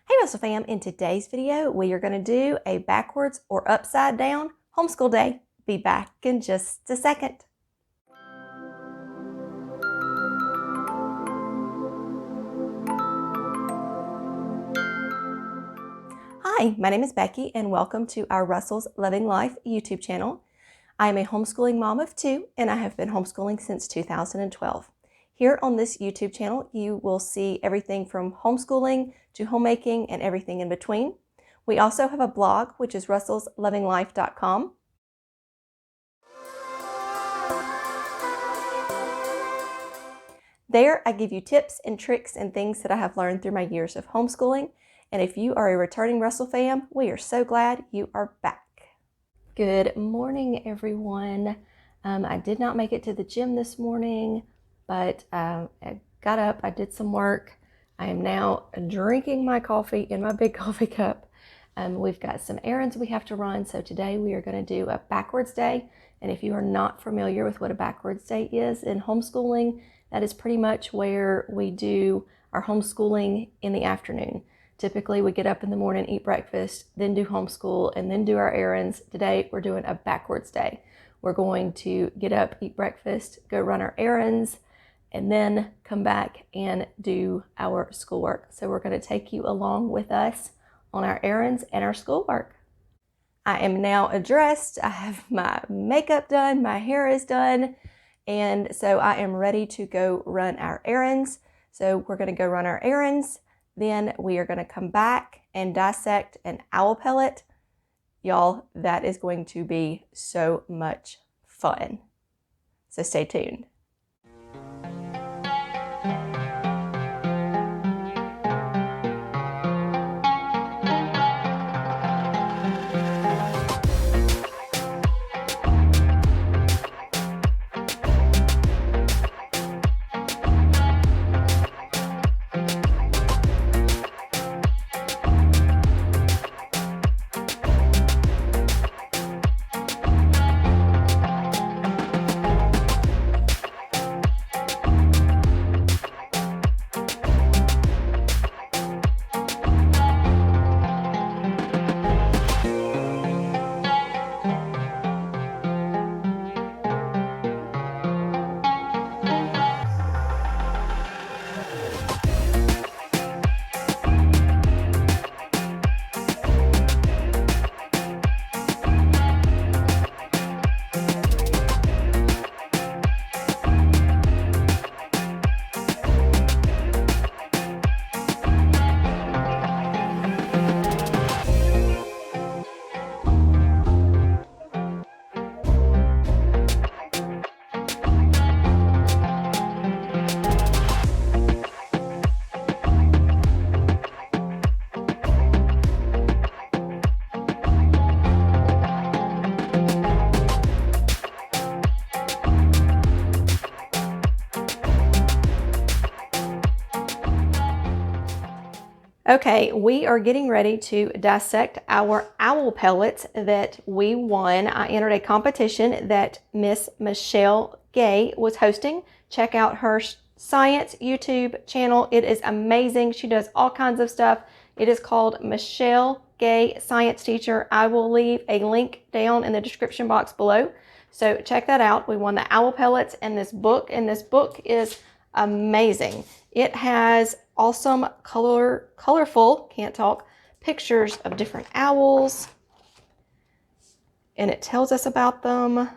Hey Russell fam, in today's video we are going to do a backwards or upside down homeschool day. Be back in just a second. Hi, my name is Becky and welcome to our Russell's Loving Life YouTube channel. I am a homeschooling mom of two and I have been homeschooling since 2012. Here on this YouTube channel, you will see everything from homeschooling to homemaking and everything in between. We also have a blog, which is russellslovinglife.com. There, I give you tips and tricks and things that I have learned through my years of homeschooling. And if you are a returning Russell fam, we are so glad you are back. Good morning, everyone. I did not make it to the gym this morning, but I got up, I did some work. I am now drinking my coffee in my big coffee cup. We've got some errands we have to run, so today we are going to do a backwards day. And if you are not familiar with what a backwards day is in homeschooling, that is pretty much where we do our homeschooling in the afternoon. Typically, we get up in the morning, eat breakfast, then do homeschool, and then do our errands. Today, we're doing a backwards day. We're going to get up, eat breakfast, go run our errands, and then come back and do our schoolwork. So we're going to take you along with us on our errands and our schoolwork. I am now dressed. I have my makeup done, my hair is done, and so I am ready to go run our errands. So we're going to go run our errands. Then we are going to come back and dissect an owl pellet. Y'all, that is going to be so much fun. So stay tuned. Okay, we are getting ready to dissect our owl pellets that we won. I entered a competition that Miss Michelle Gay was hosting. Check out her science YouTube channel. It is amazing. She does all kinds of stuff. It is called Michelle Gay Science Teacher. I will leave a link down in the description box below. So check that out. We won the owl pellets and this book is amazing. It has awesome colorful, can't talk, pictures of different owls. And it tells us about them.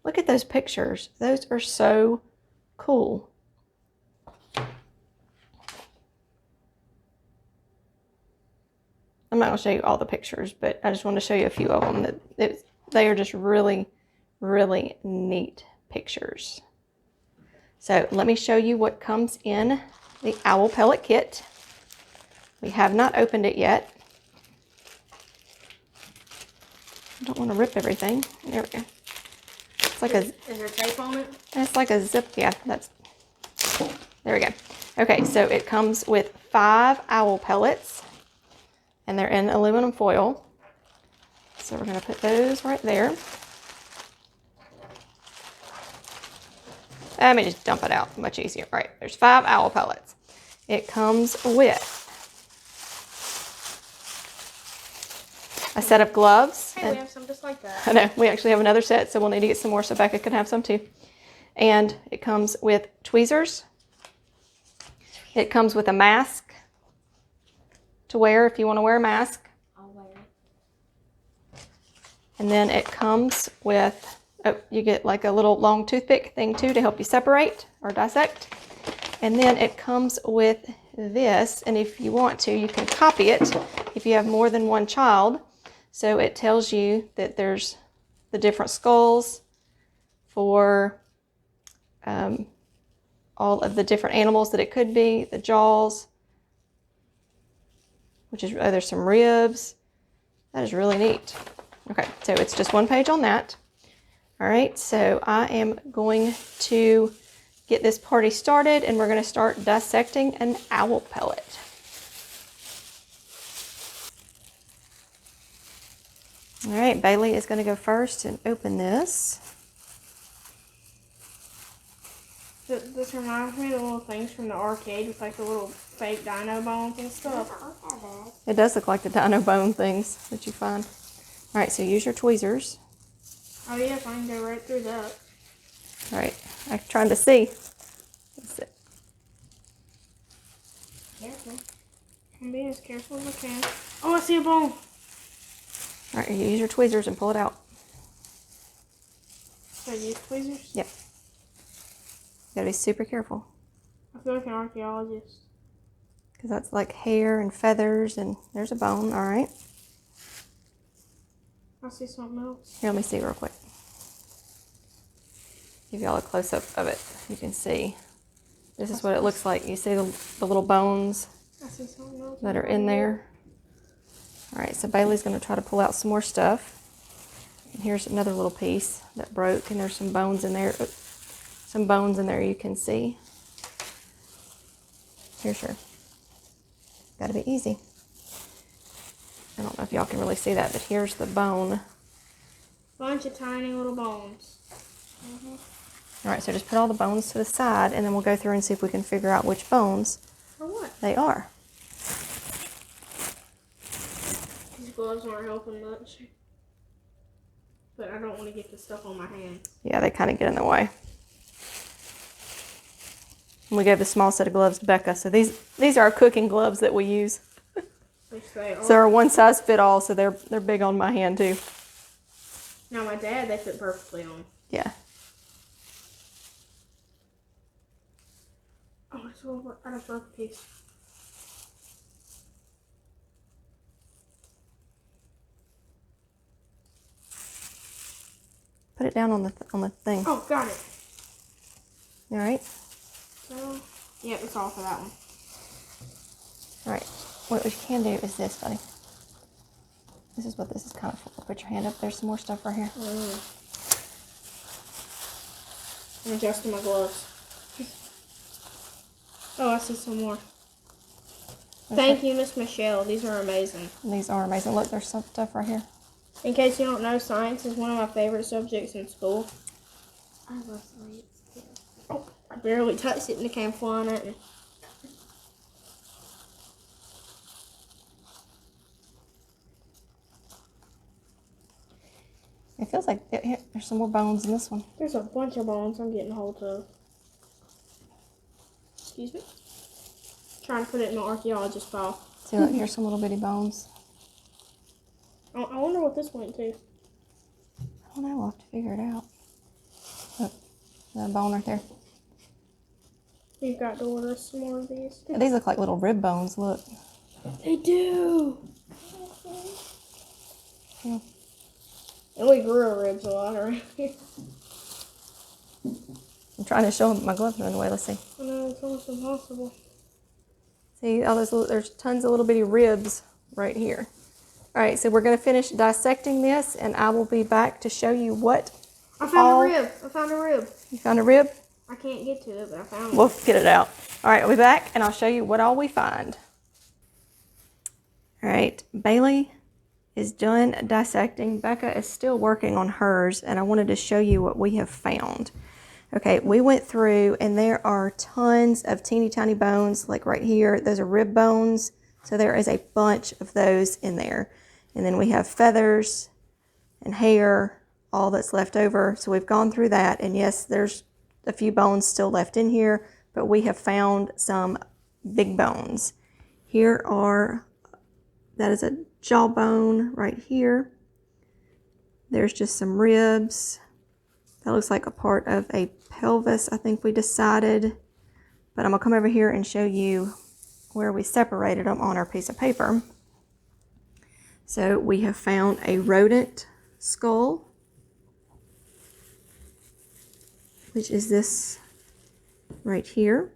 Look at those pictures. Those are so cool. I'm not going to show you all the pictures, but I just want to show you a few of them. They are just really, really neat pictures. So let me show you what comes in the owl pellet kit. We have not opened it yet. I don't want to rip everything. There we go. It's like is there tape on it? It's like a zip. Yeah, there we go. Okay, so it comes with 5 owl pellets, and they're in aluminum foil. So we're going to put those right there. Let me just dump it out, much easier. All right, there's 5 owl pellets. It comes with a set of gloves. Hey, we have some just like that. I know, we actually have another set, so we'll need to get some more so Becca can have some too. And it comes with tweezers. It comes with a mask to wear if you want to wear a mask. I'll wear it. And then it comes with, you get like a little long toothpick thing too to help you separate or dissect. And then it comes with this, and if you want to, you can copy it if you have more than one child. So it tells you that there's the different skulls for all of the different animals that it could be, the jaws, which is, there's some ribs. That is really neat. Okay, so it's just one page on that. All right, so I am going to get this party started, and we're going to start dissecting an owl pellet. All right, Bailey is going to go first and open this. This reminds me of the little things from the arcade with like the little fake dino bones and stuff. It does look like the dino bone things that you find. All right, so use your tweezers. Oh yes, I can go right through that. All right, I'm trying to see. That's it. Careful. I'm being as careful as I can. Oh, I see a bone. All right, you use your tweezers and pull it out. So I use tweezers? Yep. You gotta be super careful. I feel like an archaeologist. Because that's like hair and feathers, and there's a bone. All right. I see something else. Here, let me see real quick. Give y'all a close-up of it. You can see. This is what it looks like. You see the little bones I see something else that are in there. All right, so Bailey's going to try to pull out some more stuff. And here's another little piece that broke, and there's some bones in there. Some bones in there you can see. Here, sure. Got to be easy. I don't know if y'all can really see that, but here's the bone. Bunch of tiny little bones. Mm-hmm. All right, so just put all the bones to the side, and then we'll go through and see if we can figure out which bones they are. These gloves aren't helping much. But I don't want to get the stuff on my hands. Yeah, they kind of get in the way. And we gave the small set of gloves to Becca, so these are our cooking gloves that we use. Which they are. So they're one size fit all, so they're big on my hand too. Now my dad, they fit perfectly on. Yeah. Oh, it's over. I just broke a piece. Put it down on the thing. Oh, got it. All right. So, yeah, it's all for that one. All right. What you can do is this, buddy. This is what this is kind of for. Put your hand up. There's some more stuff right here. I'm adjusting my gloves. Oh, I see some more. Thank you, Miss Michelle. These are amazing. These are amazing. Look, there's some stuff right here. In case you don't know, science is one of my favorite subjects in school. I love science too. Oh, I barely touched it and it came flying at me. It feels like here, there's some more bones in this one. There's a bunch of bones I'm getting a hold of. Excuse me. Trying to put it in the archaeologist file. See, look, here's some little bitty bones. I wonder what this went to. I don't know. We'll have to figure it out. Look, there's a bone right there. We've got to order some more of these. These look like little rib bones. Look. They do. Yeah. And we grew our ribs a lot around here. I'm trying to show them my gloves are in the way. Let's see. I know, it's almost impossible. See, all those little, there's tons of little bitty ribs right here. All right, so we're going to finish dissecting this, and I will be back to show you what. I found a rib. I found a rib. You found a rib? I can't get to it, but I found it. We'll get it out. All right, I'll be back, and I'll show you what all we find. All right, Bailey is done dissecting. Becca is still working on hers, and I wanted to show you what we have found. Okay, we went through, and there are tons of teeny tiny bones, like right here. Those are rib bones, so there is a bunch of those in there. And then we have feathers and hair, all that's left over. So we've gone through that. And yes, there's a few bones still left in here, but we have found some big bones. Here are, that is a jawbone right here. There's just some ribs. That looks like a part of a pelvis, I think we decided. But I'm gonna come over here and show you where we separated them on our piece of paper. So we have found a rodent skull, which is this right here.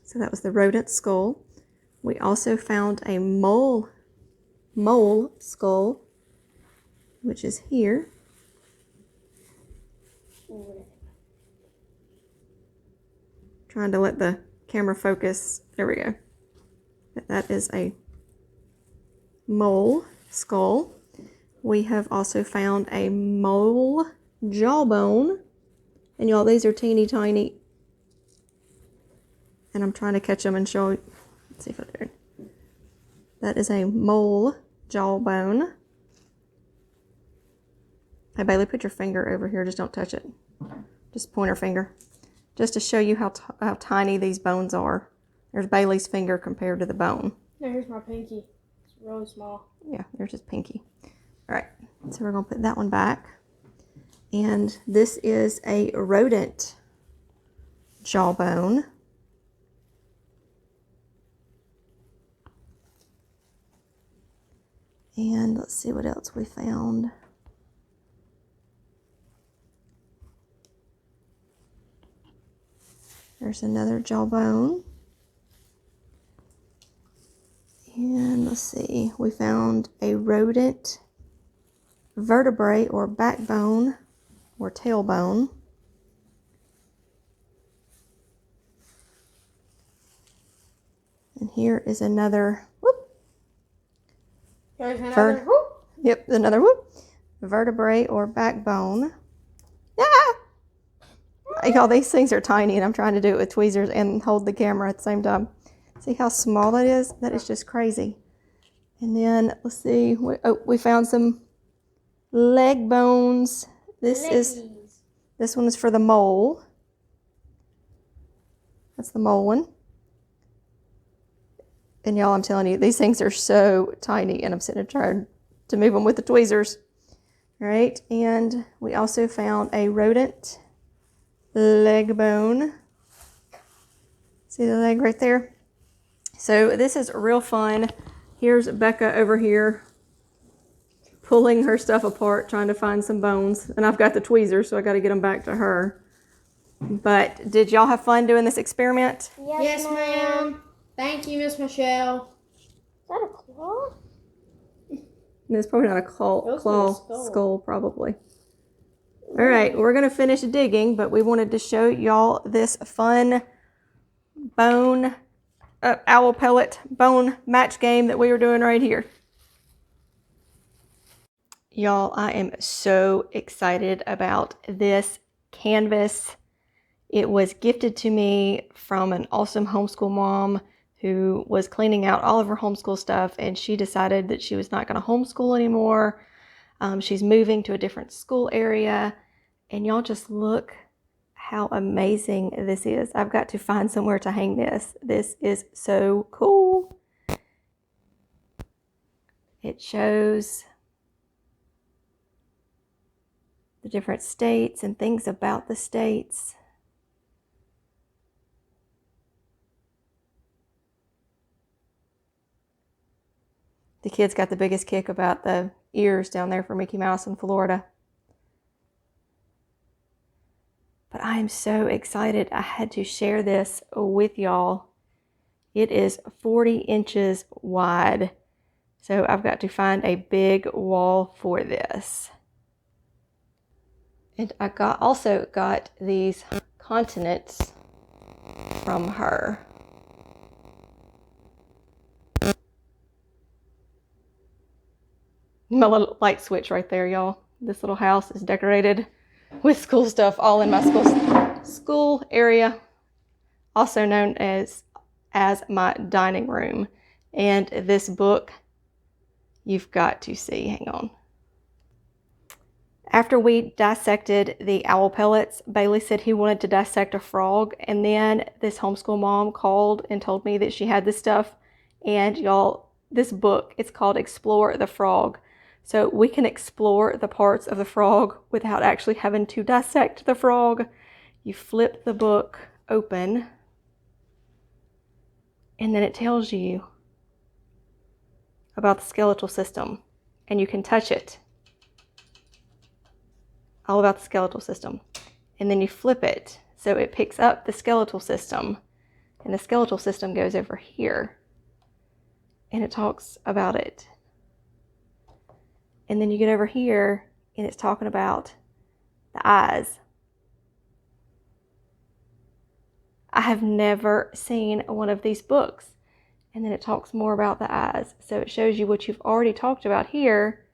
So that was the rodent skull. We also found a mole skull, which is here. Trying to let the camera focus. There we go. That is a mole skull. We have also found a mole jawbone. And y'all, these are teeny tiny. And I'm trying to catch them and show you. Let's see if I do. That is a mole jawbone. Hey, Bailey, put your finger over here. Just don't touch it. Just pointer finger. Just to show you how tiny these bones are. There's Bailey's finger compared to the bone. Now here's my pinky. It's really small. Yeah, there's his pinky. All right, so we're going to put that one back. And this is a rodent jawbone. And let's see what else we found. There's another jawbone. And let's see, we found a rodent vertebrae or backbone or tailbone. And here is another, whoop. There's another whoop. Yep, another whoop. Vertebrae or backbone. Ah! Y'all, these things are tiny and I'm trying to do it with tweezers and hold the camera at the same time. See how small that is? That is just crazy. And then let's see. We found some leg bones. This one is for the mole. That's the mole one. And y'all, I'm telling you, these things are so tiny, and I'm sitting there trying to move them with the tweezers. All right, and we also found a rodent leg bone. See the leg right there? So this is real fun. Here's Becca over here pulling her stuff apart, trying to find some bones. And I've got the tweezers, so I got to get them back to her. But did y'all have fun doing this experiment? Yes, ma'am. Thank you, Miss Michelle. Is that a claw? It's probably not a claw skull, probably. All right, we're going to finish digging, but we wanted to show y'all this fun bone, owl pellet bone match game that we were doing right here. Y'all, I am so excited about this canvas. It was gifted to me from an awesome homeschool mom who was cleaning out all of her homeschool stuff, and she decided that she was not going to homeschool anymore. She's moving to a different school area, and y'all just look how amazing this is. I've got to find somewhere to hang this. This is so cool. It shows the different states and things about the states. The kids got the biggest kick about the ears down there for Mickey Mouse in Florida. But I am so excited. I had to share this with y'all. It is 40 inches wide. So I've got to find a big wall for this. And I also got these continents from her. My little light switch right there, y'all. This little house is decorated with school stuff all in my school area, also known as my dining room. And this book, you've got to see. Hang on. After we dissected the owl pellets, Bailey said he wanted to dissect a frog. And then this homeschool mom called and told me that she had this stuff. And y'all, this book, it's called Explore the Frog. So we can explore the parts of the frog without actually having to dissect the frog. You flip the book open, and then it tells you about the skeletal system, and you can touch it. All about the skeletal system. And then you flip it, so it picks up the skeletal system, and the skeletal system goes over here, and it talks about it. And then you get over here, and it's talking about the eyes. I have never seen one of these books. And then it talks more about the eyes. So it shows you what you've already talked about here.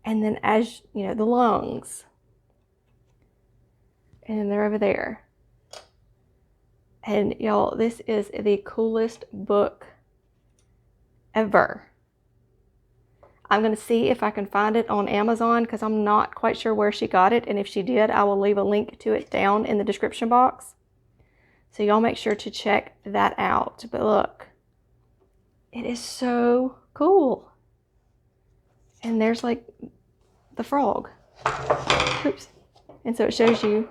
And then as, you know, the lungs. And then they're over there. And y'all, this is the coolest book ever. I'm going to see if I can find it on Amazon because I'm not quite sure where she got it. And if she did, I will leave a link to it down in the description box. So y'all make sure to check that out. But look, it is so cool. And there's like the frog. Oops. And so it shows you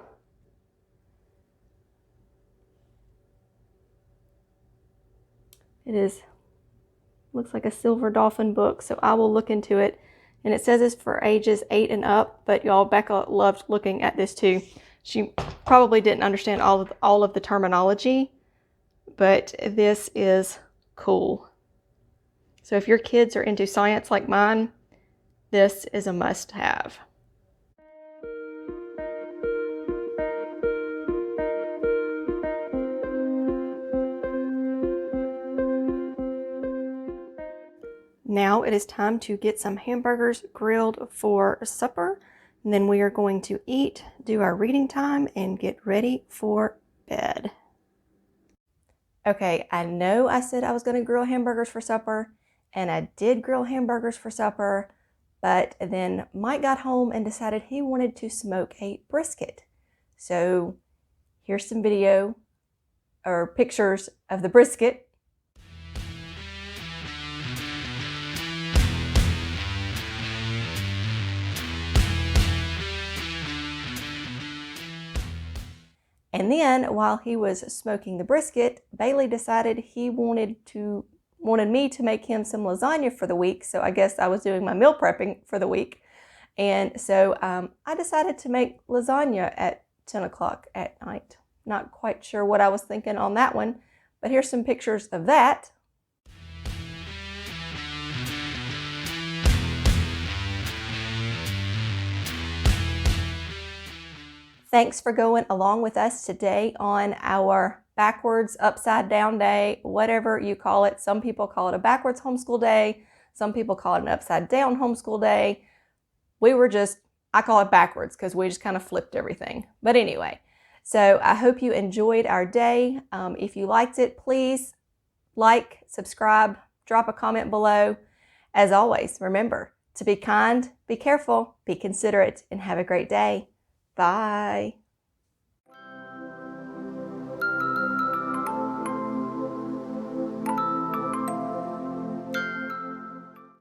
looks like a silver dolphin book, so I will look into it. And it says it's for ages 8 and up, but y'all, Becca loved looking at this too. She probably didn't understand all of the terminology, but this is cool. So if your kids are into science like mine, this is a must-have. Now it is time to get some hamburgers grilled for supper. And then we are going to eat, do our reading time, and get ready for bed. Okay, I know I said I was going to grill hamburgers for supper, and I did grill hamburgers for supper, but then Mike got home and decided he wanted to smoke a brisket. So here's some video or pictures of the brisket. And then while he was smoking the brisket, Bailey decided he wanted me to make him some lasagna for the week. So I guess I was doing my meal prepping for the week. And so I decided to make lasagna at 10 o'clock at night. Not quite sure what I was thinking on that one, but here's some pictures of that. Thanks for going along with us today on our backwards, upside down day, whatever you call it. Some people call it a backwards homeschool day. Some people call it an upside down homeschool day. I call it backwards because we just kind of flipped everything. But anyway, so I hope you enjoyed our day. If you liked it, please like, subscribe, drop a comment below. As always, remember to be kind, be careful, be considerate, and have a great day. Bye.